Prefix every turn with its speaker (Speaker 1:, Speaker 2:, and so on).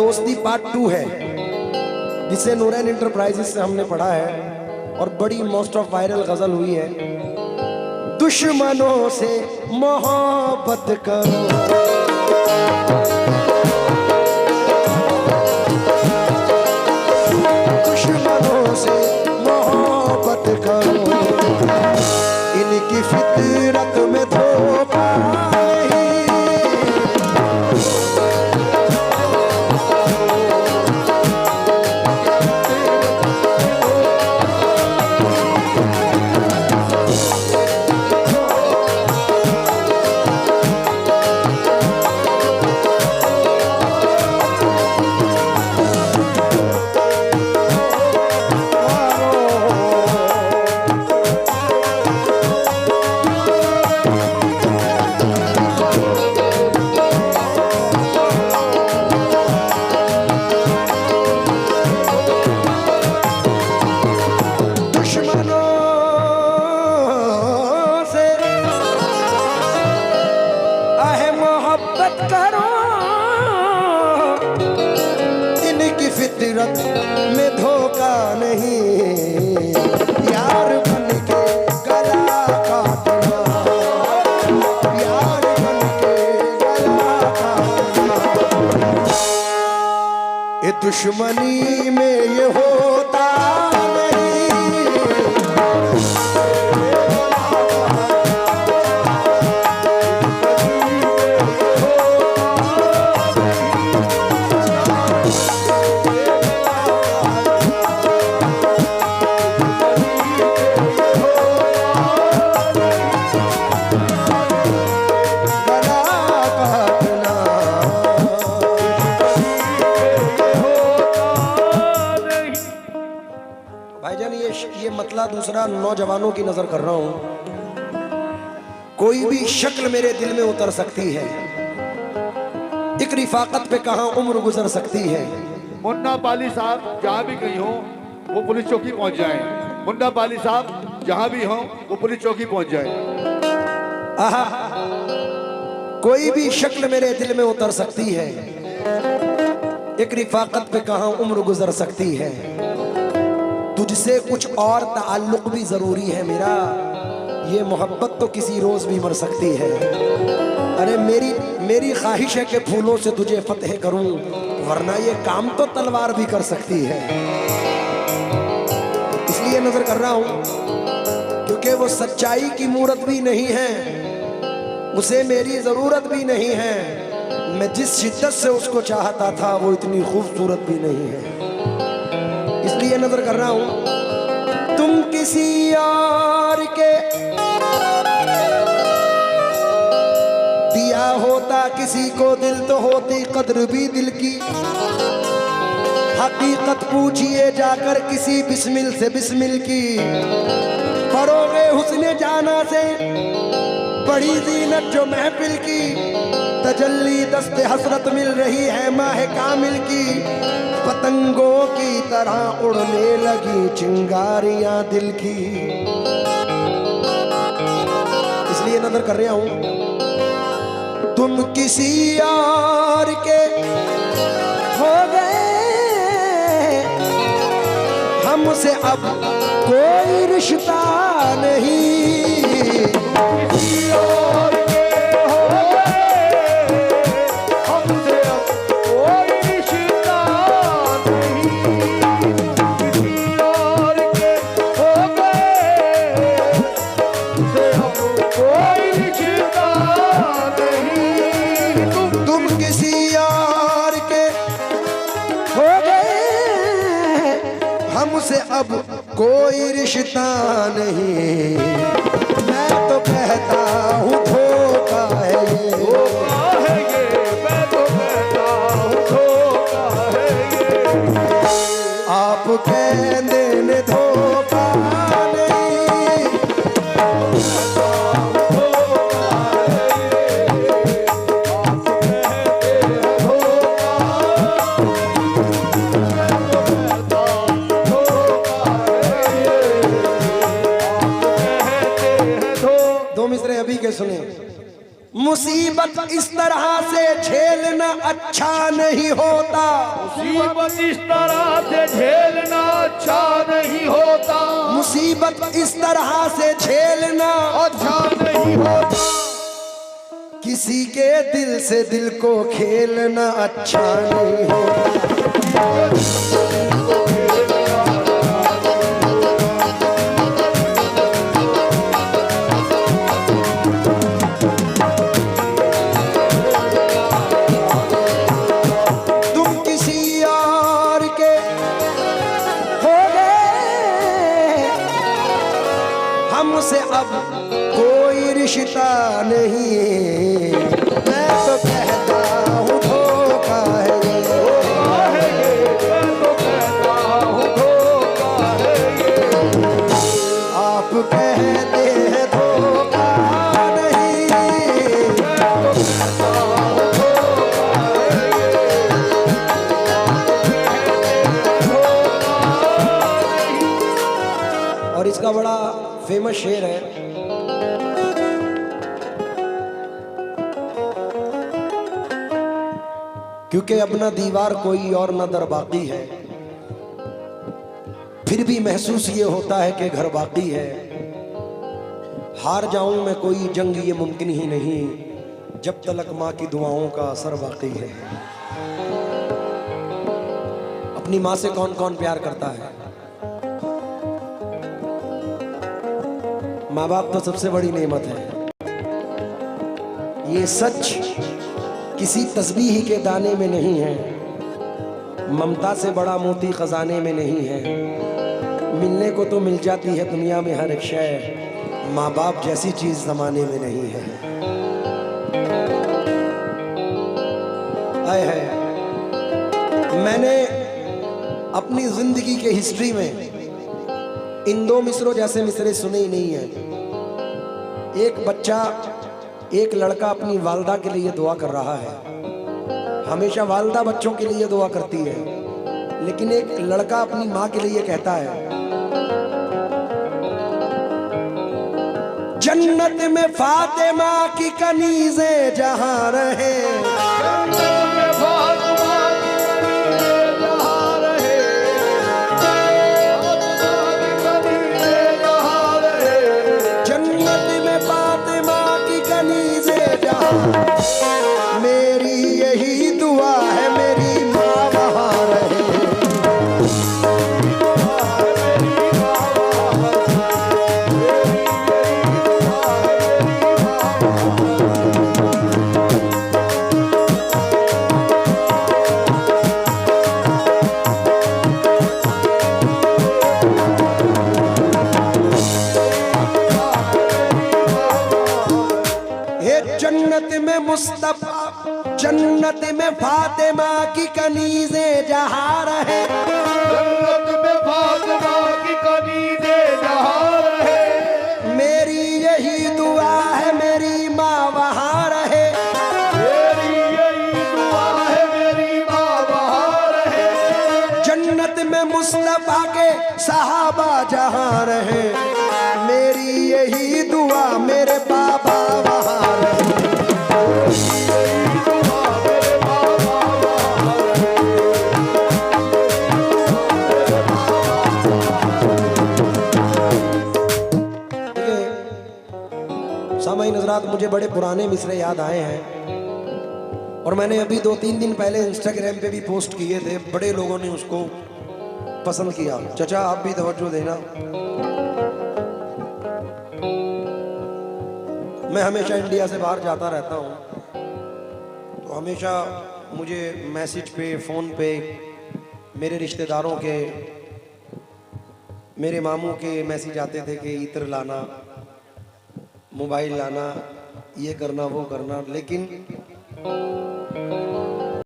Speaker 1: दोस्ती पार्ट 2 है, जिसे नूरैन इंटरप्राइजेस से हमने पढ़ा है और बड़ी मोस्ट ऑफ वायरल गजल हुई है। दुश्मनों से मोहब्बत करो, दुश्मनों से मोहब्बत करो, इनकी फितरत में धोखा फितरत में धोखा नहीं, यार बन के गला काटना, यार बन के गला काटना, ये दुश्मनी में ये होता ये मतला दूसरा नौजवानों की नजर कर रहा हूं। कोई भी शक्ल मेरे दिल में उतर सकती है, एक रिफाकत पे कहां उम्र गुजर सकती है।
Speaker 2: मुन्ना पाली साहब जहां भी कहीं हो वो पुलिस चौकी पहुंच जाएं। मुन्ना पाली साहब जहां भी हो वो पुलिस चौकी पहुंच जाएं।
Speaker 1: आहा, कोई भी शक्ल मेरे दिल में उतर सकती है, एक रिफाकत पे कहां उम्र गुजर सकती है। तुझसे कुछ और ताल्लुक भी जरूरी है मेरा, ये मोहब्बत तो किसी रोज भी मर सकती है। अरे मेरी ख्वाहिश है कि फूलों से तुझे फतेह करूं, वरना ये काम तो तलवार भी कर सकती है। इसलिए नजर कर रहा हूं क्योंकि वो सच्चाई की मूरत भी नहीं है, उसे मेरी जरूरत भी नहीं है। मैं जिस शिद्दत से उसको चाहता था वो इतनी खूबसूरत भी नहीं है, इसलिए नजर कर रहा हूं। तुम किसी और के दिया होता किसी को दिल तो होती कद्र भी दिल की। हकीकत पूछिए जाकर किसी बिस्मिल से बिस्मिल की। पढ़ोगे हुस्ने जाना से बड़ी जीनत जो महफिल की। तजल्ली दस्ते हसरत मिल रही है माह कामिल की। पतंगों की तरह उड़ने लगी चिंगारियां दिल की। इसलिए नजर कर रहा हूं। तुम किसी और के हो गए, हमसे अब कोई रिश्ता नहीं। किसी और हमसे अब कोई रिश्ता नहीं। मैं तो कहता हूँ धोखा है ये, धोखा है ये। मैं तो कहता हूँ धोखा है ये। आप कहने ने धोखा नहीं, धोखा है ये। आप कहते हैं धोखा, मुसीबत इस तरह से झेलना अच्छा नहीं होता,
Speaker 2: मुसीबत इस तरह से झेलना अच्छा नहीं होता,
Speaker 1: मुसीबत इस तरह से झेलना
Speaker 2: अच्छा नहीं होता,
Speaker 1: किसी के दिल से दिल को खेलना अच्छा नहीं होता। हमसे अब कोई रिश्ता नहीं, मैं तो कहता हूँ धोखा है ये,
Speaker 2: मैं तो कहता हूँ धोखा है ये,
Speaker 1: आप कहते हैं धोखा नहीं,
Speaker 2: मैं तो कहता हूँ धोखा है ये, धोखा नहीं।
Speaker 1: और इसका बड़ा फेमस शेर है, क्योंकि अब ना दीवार कोई और ना दर बाकी है, फिर भी महसूस ये होता है कि घर बाकी है। हार जाऊं मैं कोई जंग ये मुमकिन ही नहीं, जब तलक माँ की दुआओं का असर बाकी है। अपनी माँ से कौन कौन प्यार करता है? माँ बाप तो सबसे बड़ी नेमत है। ये सच किसी तस्बीह के दाने में नहीं है, ममता से बड़ा मोती खजाने में नहीं है। मिलने को तो मिल जाती है दुनिया में हर एक शय, माँ बाप जैसी चीज जमाने में नहीं है। आए है, मैंने अपनी जिंदगी के हिस्ट्री में इन दो मिसरों जैसे मिसरे सुने ही नहीं है। एक बच्चा, एक लड़का अपनी वालदा के लिए दुआ कर रहा है। हमेशा वालदा बच्चों के लिए दुआ करती है, लेकिन एक लड़का अपनी माँ के लिए कहता है, जन्नत में फातिमा की कनीज़े जहाँ रहे,
Speaker 2: जन्नत में फातिमा की कनीज़े जहाँ रहे,
Speaker 1: जन्नत में फातिमा की कनीज़े जहाँ, मेरी यही दुआ है मेरी माँ वहाँ रहे। जन्नत में मुस्तफा, जन्नत में फातिमा की कनीज़े जहाँ रहे,
Speaker 2: जन्नत में फातिमा की कनीज़े जहाँ रहे,
Speaker 1: मेरी यही दुआ है मेरी माँ वहाँ रहे।
Speaker 2: मेरी यही दुआ है मेरी माँ वहाँ रहे,
Speaker 1: जन्नत में मुस्तफा के सहाबा जहाँ रहे, मेरी यही दुआ मेरे बाबा वहाँ रहे। सामाई नजरात, मुझे बड़े पुराने मिसरे याद आए हैं और मैंने अभी 2-3 दिन पहले इंस्टाग्राम पे भी पोस्ट किए थे। बड़े लोगों ने उसको पसंद किया। चाचा आप भी तवज्जो देना। मैं हमेशा इंडिया से बाहर जाता रहता हूँ, तो हमेशा मुझे मैसेज पे, फ़ोन पे मेरे रिश्तेदारों के, मेरे मामू के मैसेज आते थे कि इत्र लाना, मोबाइल लाना, ये करना वो करना। लेकिन